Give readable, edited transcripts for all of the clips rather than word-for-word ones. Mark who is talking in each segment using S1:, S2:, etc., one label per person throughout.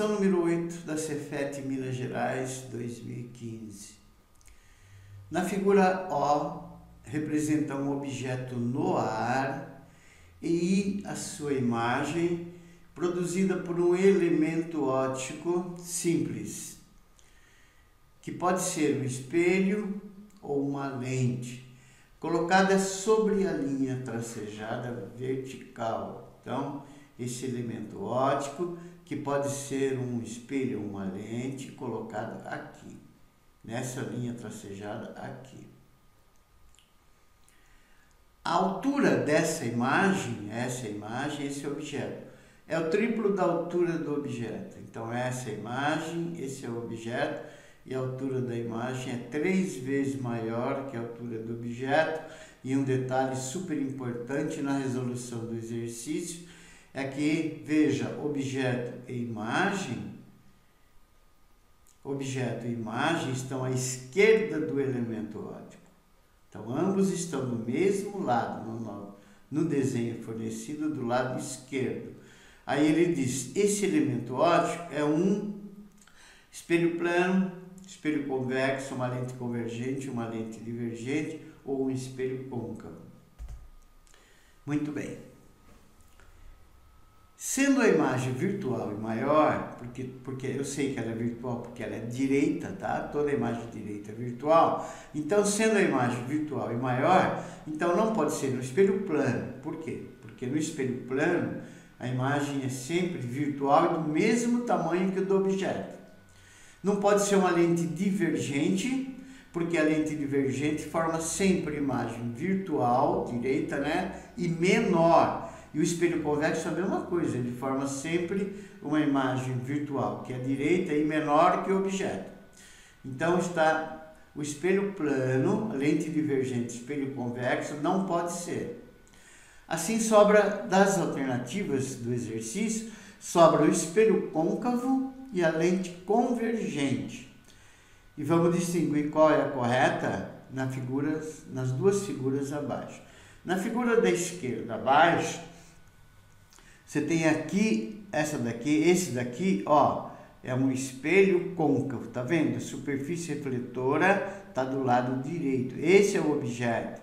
S1: Questão número 8 da Cefet Minas Gerais 2015. Na figura O, representa um objeto no ar e a sua imagem produzida por um elemento óptico simples, que pode ser um espelho ou uma lente, colocada sobre a linha tracejada vertical. Então, esse elemento óptico, que pode ser um espelho ou uma lente, colocada aqui, nessa linha tracejada aqui. A altura dessa imagem, esse objeto, é o triplo da altura do objeto. Então, essa imagem, esse é o objeto, e a altura da imagem é 3 vezes maior que a altura do objeto. E um detalhe super importante na resolução do exercício é que, veja, objeto e imagem estão à esquerda do elemento óptico. Então, ambos estão no mesmo lado, no desenho fornecido do lado esquerdo. Aí ele diz, esse elemento óptico é um espelho plano, espelho convexo, uma lente convergente, uma lente divergente ou um espelho côncavo. Muito bem. Sendo a imagem virtual e maior, porque eu sei que ela é virtual porque ela é direita, tá? Toda imagem direita é virtual. Então, sendo a imagem virtual e maior, então não pode ser no espelho plano. Por quê? Porque no espelho plano, a imagem é sempre virtual e do mesmo tamanho que o do objeto. Não pode ser uma lente divergente, porque a lente divergente forma sempre imagem virtual, direita, né? E menor. E o espelho convexo é a mesma coisa, ele forma sempre uma imagem virtual, que é direita e menor que o objeto. Então está o espelho plano, a lente divergente, espelho convexo, não pode ser. Assim sobra das alternativas do exercício, sobra o espelho côncavo e a lente convergente. E vamos distinguir qual é a correta nas duas figuras abaixo. Na figura da esquerda abaixo, você tem aqui, esse daqui, ó, é um espelho côncavo, tá vendo? A superfície refletora está do lado direito. Esse é o objeto.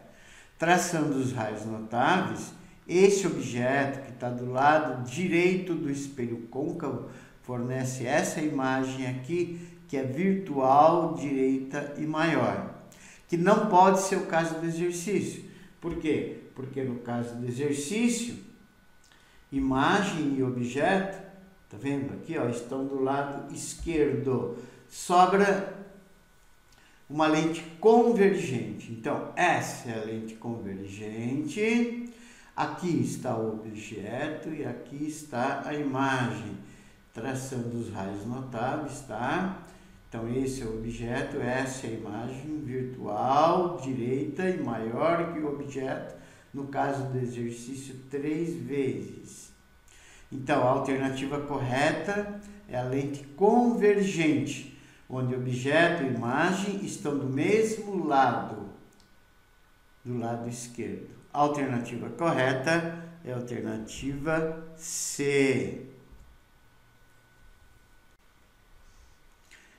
S1: Traçando os raios notáveis, esse objeto que está do lado direito do espelho côncavo fornece essa imagem aqui, que é virtual, direita e maior. Que não pode ser o caso do exercício. Por quê? Porque no caso do exercício, imagem e objeto, tá vendo aqui, ó, estão do lado esquerdo. Sobra uma lente convergente. Então, essa é a lente convergente. Aqui está o objeto e aqui está a imagem. Traçando os raios notáveis, tá? Então, esse é o objeto, essa é a imagem virtual, direita e maior que o objeto, no caso do exercício, 3 vezes. Então, a alternativa correta é a lente convergente, onde objeto e imagem estão do mesmo lado, do lado esquerdo. A alternativa correta é a alternativa C.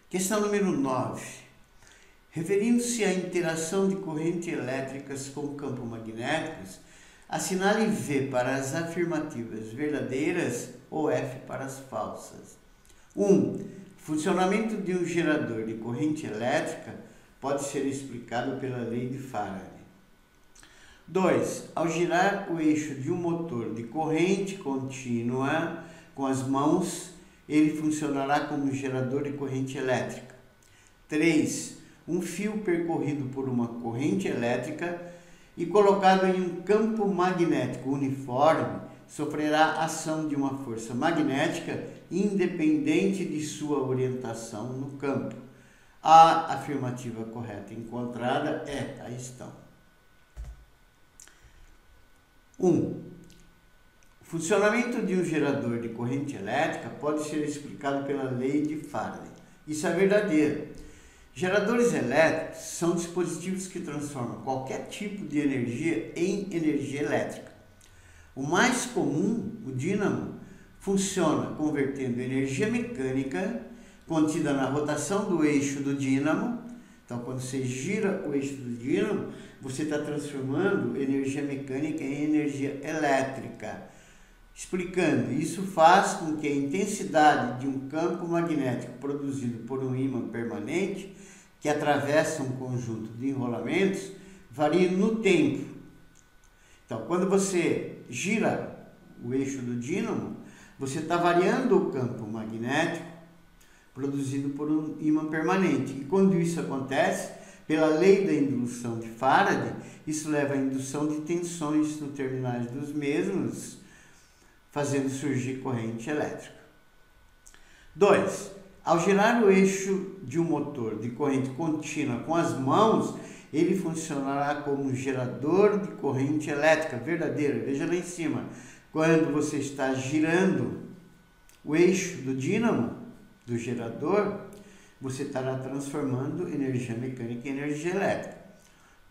S1: Questão número 9. Referindo-se à interação de correntes elétricas com campos magnéticos, assinale V para as afirmativas verdadeiras ou F para as falsas. 1. Funcionamento de um gerador de corrente elétrica pode ser explicado pela lei de Faraday. 2. Ao girar o eixo de um motor de corrente contínua com as mãos, ele funcionará como gerador de corrente elétrica. 3. Um fio percorrido por uma corrente elétrica e colocado em um campo magnético uniforme sofrerá ação de uma força magnética independente de sua orientação no campo. A afirmativa correta encontrada é a estão. 1. O funcionamento de um gerador de corrente elétrica pode ser explicado pela lei de Faraday. Isso é verdadeiro. Geradores elétricos são dispositivos que transformam qualquer tipo de energia em energia elétrica. O mais comum, o dínamo, funciona convertendo energia mecânica contida na rotação do eixo do dínamo. Então, quando você gira o eixo do dínamo, você está transformando energia mecânica em energia elétrica. Explicando, isso faz com que a intensidade de um campo magnético produzido por um ímã permanente, que atravessa um conjunto de enrolamentos, varie no tempo. Então, quando você gira o eixo do dínamo, você está variando o campo magnético produzido por um ímã permanente. E quando isso acontece, pela lei da indução de Faraday, isso leva à indução de tensões nos terminais dos mesmos, fazendo surgir corrente elétrica. 2. Ao girar o eixo de um motor de corrente contínua com as mãos, ele funcionará como um gerador de corrente elétrica verdadeira. Veja lá em cima, quando você está girando o eixo do dínamo, do gerador, você estará transformando energia mecânica em energia elétrica.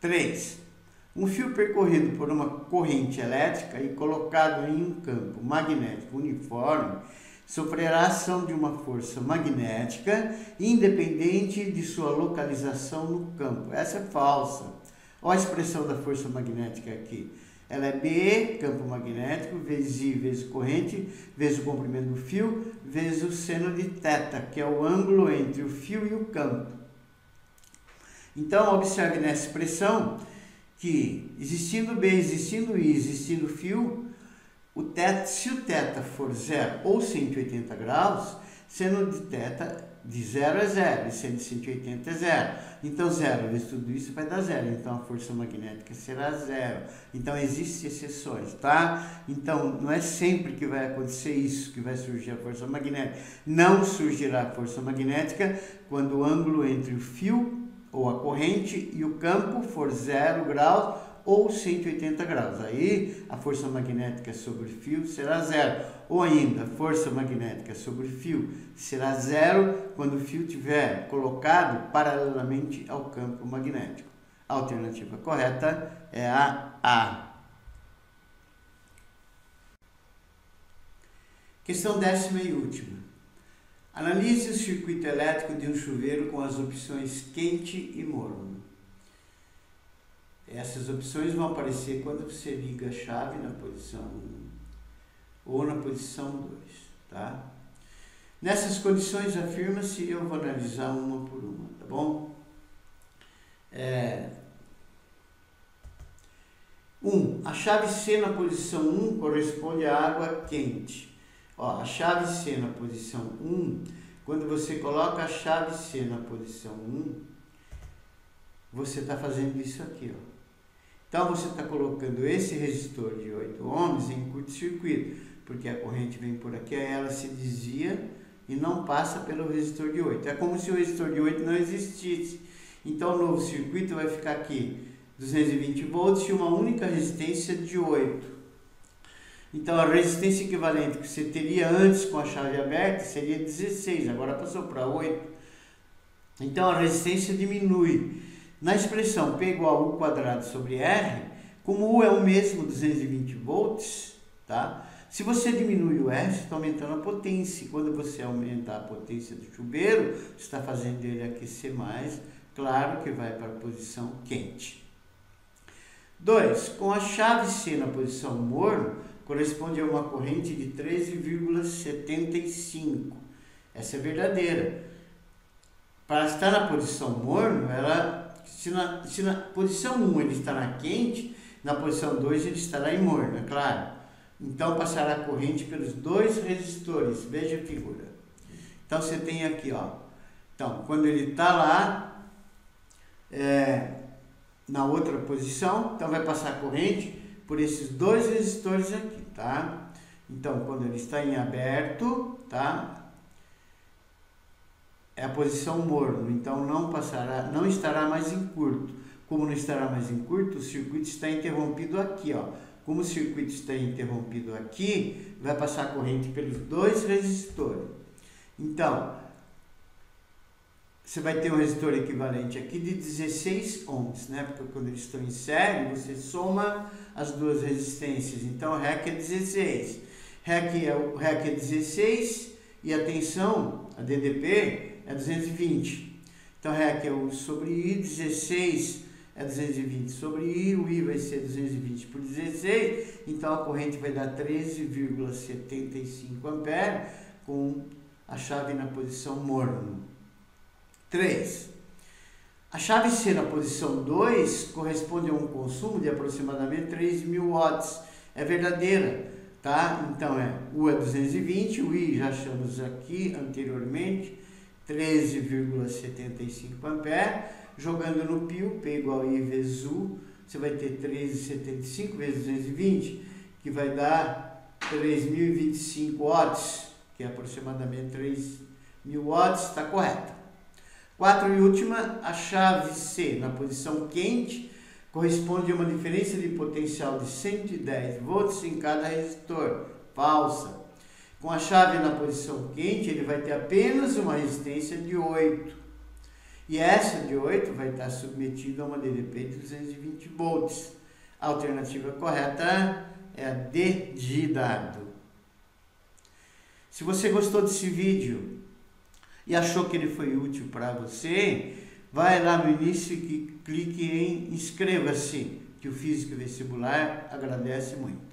S1: 3. Um fio percorrido por uma corrente elétrica e colocado em um campo magnético uniforme sofrerá a ação de uma força magnética independente de sua localização no campo. Essa é falsa. Olha a expressão da força magnética aqui. Ela é B, campo magnético, vezes I, vezes corrente, vezes o comprimento do fio, vezes o seno de θ, que é o ângulo entre o fio e o campo. Então, observe nessa expressão que, existindo B, existindo I, existindo fio, se o θ for 0 ou 180 graus, seno de θ de 0 é 0 e seno de 180 é 0. Então, 0 vezes tudo isso vai dar 0. Então, a força magnética será 0. Então, existem exceções, tá? Então, não é sempre que vai acontecer isso, que vai surgir a força magnética. Não surgirá a força magnética quando o ângulo entre o fio ou a corrente e o campo for 0 graus ou 180 graus. Aí a força magnética sobre o fio será 0. Ou ainda, a força magnética sobre o fio será 0 quando o fio estiver colocado paralelamente ao campo magnético. A alternativa correta é a A. Questão 10ª e última. Analise o circuito elétrico de um chuveiro com as opções quente e morno. Essas opções vão aparecer quando você liga a chave na posição 1 ou na posição 2, tá? Nessas condições, afirma-se, eu vou analisar uma por uma, tá bom? 1. A chave C na posição 1 corresponde à água quente. Ó, a chave C na posição 1, quando você coloca a chave C na posição 1, você está fazendo isso aqui, ó. Então, você está colocando esse resistor de 8 ohms em curto-circuito, porque a corrente vem por aqui, aí ela se desvia e não passa pelo resistor de 8. É como se o resistor de 8 não existisse. Então, o novo circuito vai ficar aqui, 220 volts e uma única resistência de 8. Então, a resistência equivalente que você teria antes com a chave aberta seria 16, agora passou para 8. Então, a resistência diminui. Na expressão P igual a U quadrado sobre R, como U é o mesmo, 220 volts, tá? Se você diminui o R, você está aumentando a potência. E quando você aumentar a potência do chuveiro, você está fazendo ele aquecer mais. Claro que vai para a posição quente. 2. Com a chave C na posição morno, corresponde a uma corrente de 13,75. Essa é verdadeira. Para estar na posição morno, se na posição 1 ele estará quente, na posição 2 ele estará em morno, é claro. Então, passará a corrente pelos dois resistores. Veja a figura. Então, você tem aqui, ó. Então, quando ele está lá, na outra posição, então vai passar a corrente por esses dois resistores aqui, tá? Então, quando ele está em aberto, tá? É a posição morno, então não estará mais em curto. Como não estará mais em curto, o circuito está interrompido aqui, ó. Como o circuito está interrompido aqui, vai passar a corrente pelos dois resistores. Então, você vai ter um resistor equivalente aqui de 16 ohms, né? Porque quando eles estão em série, você soma as duas resistências. Então, REC é 16. REC é 16 e a tensão, a DDP, é 220. Então, REC é 1 sobre I, 16 é 220 sobre I, o I vai ser 220 por 16, então a corrente vai dar 13,75 ampere com a chave na posição morno. 3. A chave C na posição 2 corresponde a um consumo de aproximadamente 3.000 watts. É verdadeira, tá? Então, U é 220, o I já achamos aqui anteriormente, 13,75 ampere. Jogando no pio, P igual a I vezes U, você vai ter 13,75 vezes 220, que vai dar 3.025 watts, que é aproximadamente 3.000 watts, está correta. 4 e última, a chave C na posição quente corresponde a uma diferença de potencial de 110 volts em cada resistor, falsa. Com a chave na posição quente, ele vai ter apenas uma resistência de 8. E essa de 8 vai estar submetida a uma DDP de 220 volts. A alternativa correta é a D de dado. Se você gostou desse vídeo e achou que ele foi útil para você, vai lá no início e clique em inscreva-se, que o Físico Vestibular agradece muito.